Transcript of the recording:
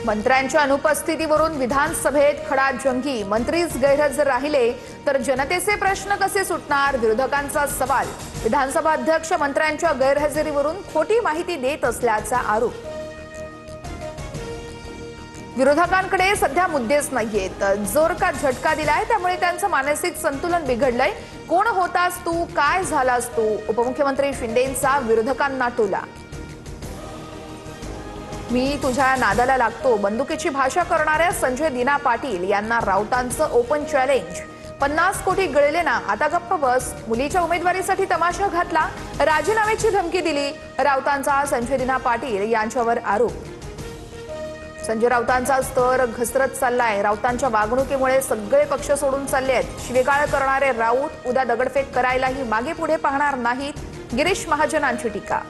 मंत्र्यांच्या अनुपस्थितीवरून विधानसभेत खडाजंगी, मंत्रीच गैरहजर राहिले तर जनतेचे प्रश्न कसे सुटणार? विरोधकांचा सवाल। विधानसभा अध्यक्ष मंत्र्यांच्या गैरहजेरीवरून खोटी माहिती देत असल्याचा आरोप। विरोधकांकडे सध्या मुद्देच नाहीयेत, जोर का झटका दिलाय, त्यामुळे त्यांचं मानसिक संतुलन बिघडलंय। कोण होतास तू, काय झालास तू? उपमुख्यमंत्री शिंदेंचा विरोधकांना टोला। मी तुझ्या नादाला लागतो, बंदुकीची भाषा करणाऱ्या संजय दिना पाटील यांना राऊतांचं ओपन चॅलेंज। 50 कोटी गळले ना, आता गप्प बस। मुलीच्या उमेदवारीसाठी तमाशा घातला, राजीनाम्याची धमकी दिली, राऊतांचा संजय दिना पाटील यांच्यावर आरोप। संजय राऊतांचा स्तर घसरत चाललाय। राऊतांच्या वागणुकीमुळे सगळे पक्ष सोडून चालले आहेत। शिवेगाळ करणारे राऊत उद्या दगडफेक करायलाही मागे पुढे पाहणार नाहीत, गिरीश महाजनांची टीका।